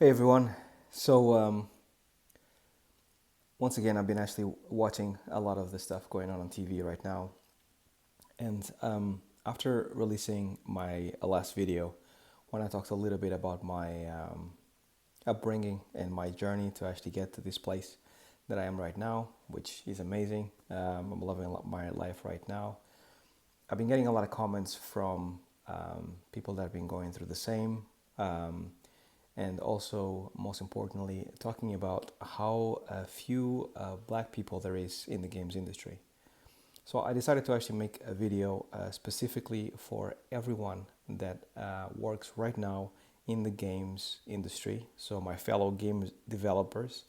Hey everyone. So once again, I've been actually watching a lot of the stuff going on TV right now, and after releasing my last video, when I talked a little bit about my upbringing and my journey to actually get to this place that I am right now, which is amazing. I'm loving my life right now. I've been getting a lot of comments from people that have been going through the same. Um, and also, most importantly, talking about how few black people there is in the games industry. So I decided to actually make a video specifically for everyone that works right now in the games industry. So my fellow game developers.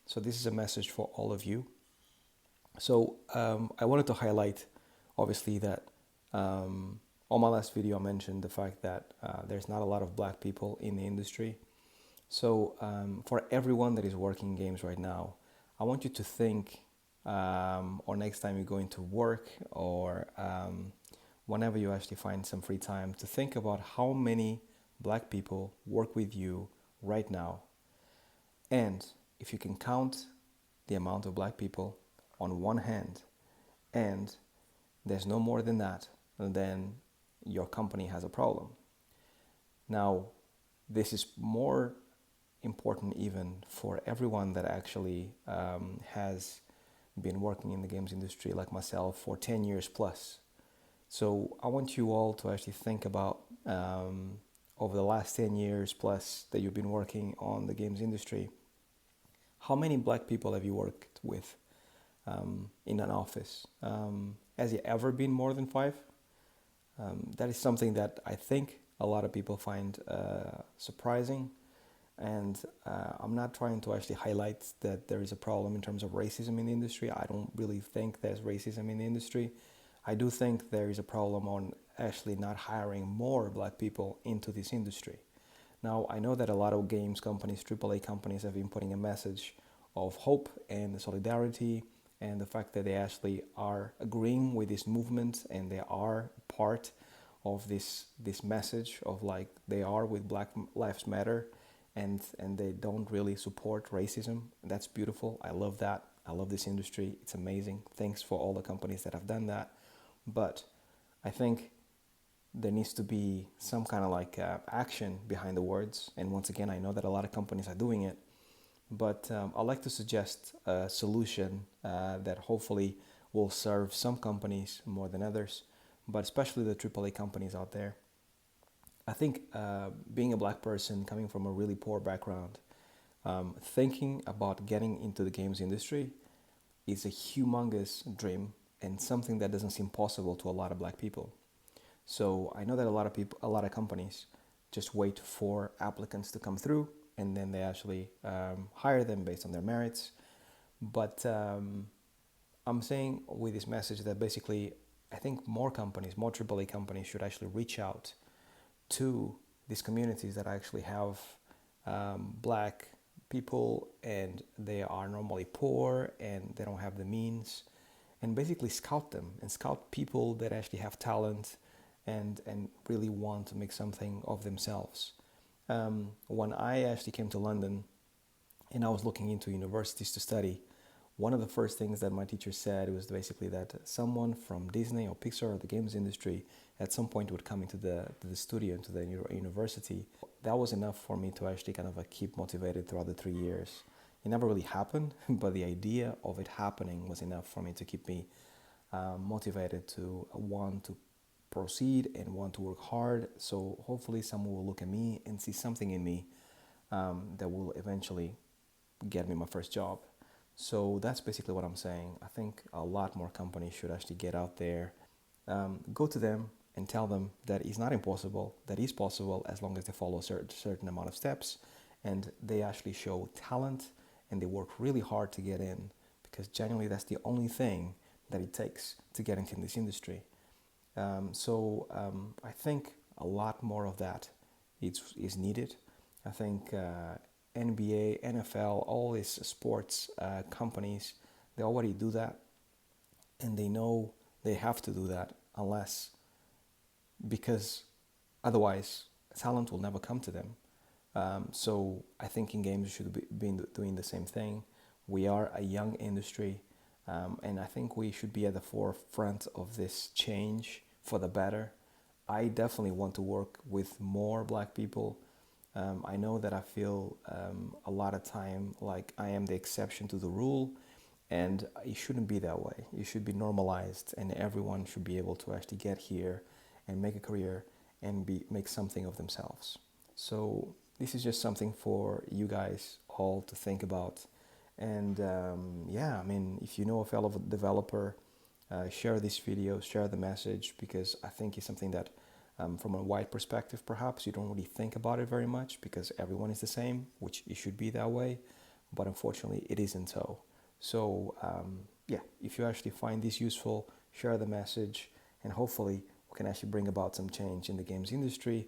So this is a message for all of you. So I wanted to highlight, obviously, that on my last video I mentioned the fact that there's not a lot of black people in the industry. So, for everyone that is working games right now, I want you to think, or next time you go into work, or whenever you actually find some free time, to think about how many black people work with you right now. And if you can count the amount of black people on one hand, and there's no more than that, then your company has a problem. Now, this is more important even for everyone that actually has been working in the games industry like myself for 10 years plus. So I want you all to actually think about over the last 10 years plus that you've been working on the games industry, how many black people have you worked with in an office? Has it ever been more than five? That is something that I think a lot of people find surprising. And I'm not trying to actually highlight that there is a problem in terms of racism in the industry. I don't really think there's racism in the industry. I do think there is a problem on actually not hiring more black people into this industry. Now, I know that a lot of games companies, AAA companies, have been putting a message of hope and solidarity and the fact that they actually are agreeing with this movement and they are part of this message of like they are with Black Lives Matter and they don't really support racism. That's beautiful. I love that. I love this industry. It's amazing. Thanks for all the companies that have done that. But I think there needs to be some kind of like action behind the words. And once again, I know that a lot of companies are doing it, but I'd like to suggest a solution that hopefully will serve some companies more than others, but especially the AAA companies out there. I think being a black person coming from a really poor background, thinking about getting into the games industry is a humongous dream and something that doesn't seem possible to a lot of black people. So I know that a lot of people, a lot of companies just wait for applicants to come through and then they actually hire them based on their merits. But I'm saying with this message that basically I think more companies, more AAA companies should actually reach out to these communities that actually have black people and they are normally poor and they don't have the means, and basically scout them and scout people that actually have talent and really want to make something of themselves. When I actually came to London and I was looking into universities to study, one of the first things that my teacher said was basically that someone from Disney or Pixar or the games industry at some point would come into the studio, into the university. That was enough for me to actually kind of keep motivated throughout the 3 years. It never really happened, but the idea of it happening was enough for me to keep me motivated to want to proceed and want to work hard. So hopefully someone will look at me and see something in me that will eventually get me my first job. So that's basically what I'm saying. I think a lot more companies should actually get out there, go to them and tell them that it's not impossible, that is possible as long as they follow a certain amount of steps and they actually show talent and they work really hard to get in, because genuinely that's the only thing that it takes to get into this industry. I think a lot more of that is needed. I think NBA, NFL, all these sports companies, they already do that, and they know they have to do that unless because otherwise talent will never come to them. So I think in games we should be doing the same thing. We are a young industry, and I think we should be at the forefront of this change for the better. I definitely want to work with more Black people. I know that I feel a lot of time like I am the exception to the rule, and it shouldn't be that way. It should be normalized, and everyone should be able to actually get here and make a career and make something of themselves. So this is just something for you guys all to think about. And yeah, I mean, if you know a fellow developer, share this video, share the message, because I think it's something that, from a white perspective, perhaps you don't really think about it very much because everyone is the same, which it should be that way. But unfortunately, it isn't so. So, yeah, if you actually find this useful, share the message, and hopefully we can actually bring about some change in the games industry,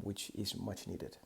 which is much needed.